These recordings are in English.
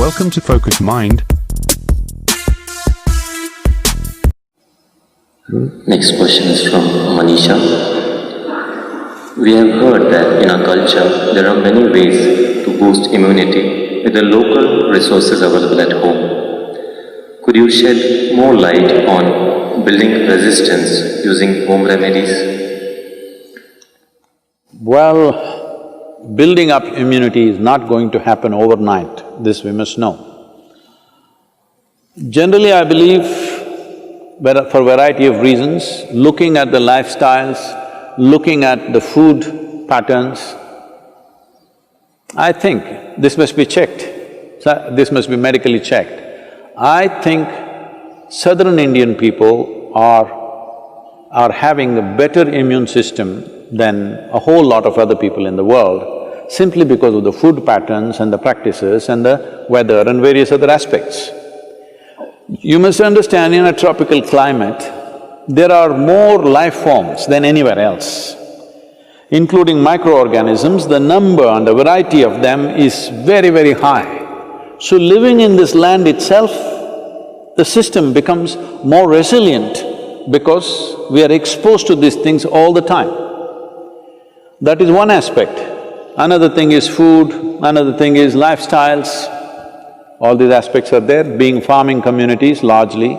Welcome to Focused Mind. Next question is from Manisha. We have heard that in our culture there are many ways to boost immunity with the local resources available at home. Could you shed more light on building resistance using home remedies? Well, building up immunity is not going to happen overnight, this we must know. Generally, I believe, for a variety of reasons, looking at the lifestyles, looking at the food patterns, I think this must be checked, this must be medically checked. I think southern Indian people are having a better immune system than a whole lot of other people in the world, simply because of the food patterns and the practices and the weather and various other aspects. You must understand, in a tropical climate, there are more life forms than anywhere else, including microorganisms. The number and the variety of them is very, very high. So living in this land itself, the system becomes more resilient because we are exposed to these things all the time. That is one aspect. Another thing is food, another thing is lifestyles. All these aspects are there. Being farming communities largely,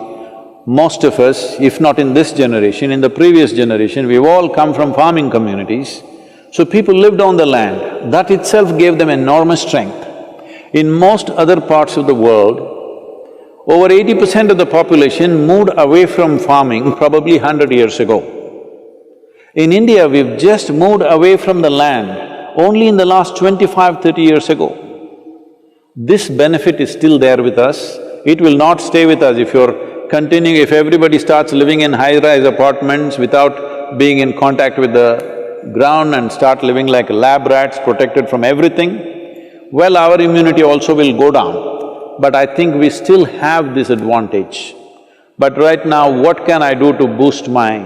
most of us, if not in this generation, in the previous generation, we've all come from farming communities. So people lived on the land, that itself gave them enormous strength. In most other parts of the world, over 80% of the population moved away from farming probably 100 years ago. In India, we've just moved away from the land only in the last 25–30 years ago. This benefit is still there with us. It will not stay with us if you're continuing… if everybody starts living in high-rise apartments without being in contact with the ground and start living like lab rats, protected from everything, well, our immunity also will go down. But I think we still have this advantage. But right now, what can I do to boost my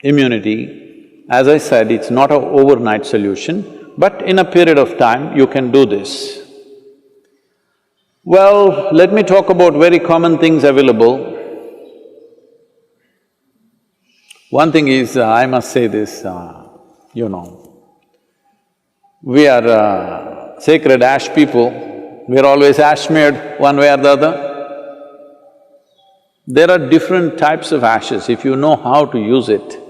immunity? As I said, it's not an overnight solution, but in a period of time, you can do this. Well, let me talk about very common things available. One thing is, I must say this, we are sacred ash people, we're always ash smeared one way or the other. There are different types of ashes, if you know how to use it.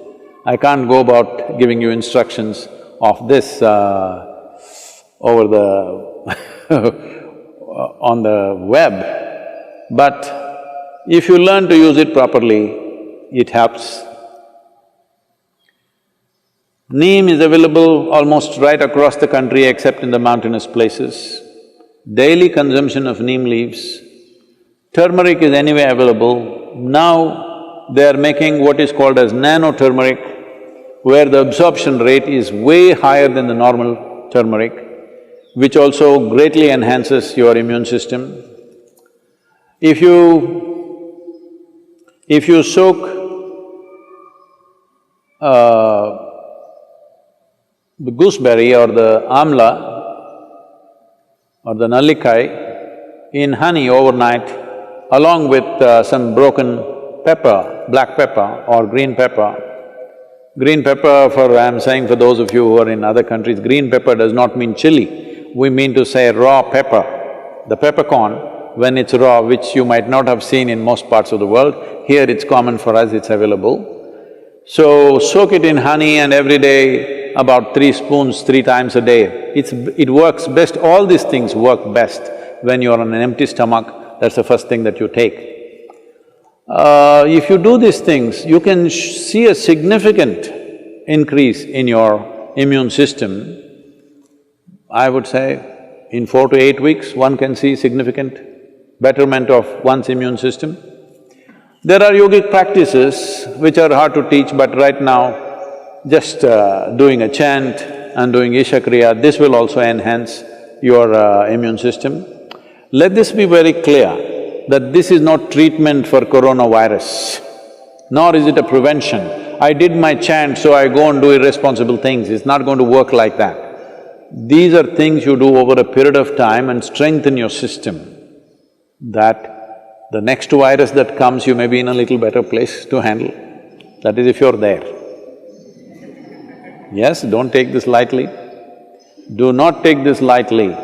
I can't go about giving you instructions of this over the on the web, but if you learn to use it properly, it helps. Neem is available almost right across the country except in the mountainous places. Daily consumption of neem leaves. Turmeric is anyway available. Now they are making what is called as nano-turmeric, where the absorption rate is way higher than the normal turmeric, which also greatly enhances your immune system. If you soak the gooseberry or the amla or the nallikai in honey overnight, along with some broken pepper, black pepper or green pepper. Green pepper, I'm saying for those of you who are in other countries, green pepper does not mean chili. We mean to say raw pepper. The peppercorn, when it's raw, which you might not have seen in most parts of the world, here it's common for us, it's available. So, soak it in honey and every day about 3 spoons, 3 times a day. It works best, all these things work best when you're on an empty stomach, that's the first thing that you take. If you do these things, you can see a significant increase in your immune system. I would say in 4 to 8 weeks, one can see significant betterment of one's immune system. There are yogic practices which are hard to teach, but right now, just doing a chant and doing Isha Kriya, this will also enhance your immune system. Let this be very clear that this is not treatment for coronavirus, nor is it a prevention. I did my chant, so I go and do irresponsible things, it's not going to work like that. These are things you do over a period of time and strengthen your system, that the next virus that comes, you may be in a little better place to handle. That is if you're there. Yes, don't take this lightly. Do not take this lightly.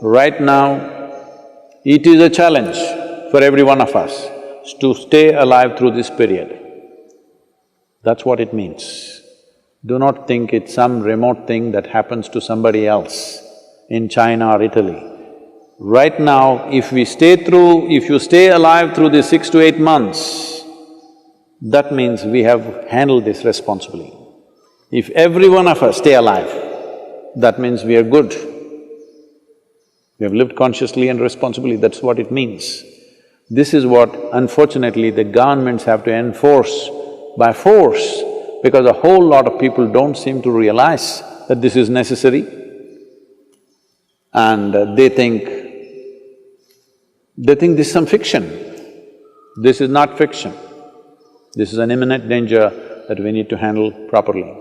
Right now, it is a challenge for every one of us to stay alive through this period. That's what it means. Do not think it's some remote thing that happens to somebody else in China or Italy. Right now, if you stay alive through these 6 to 8 months, that means we have handled this responsibly. If every one of us stay alive, that means we are good. We have lived consciously and responsibly, that's what it means. This is what unfortunately the governments have to enforce by force, because a whole lot of people don't seem to realize that this is necessary, and they think this is some fiction. This is not fiction. This is an imminent danger that we need to handle properly.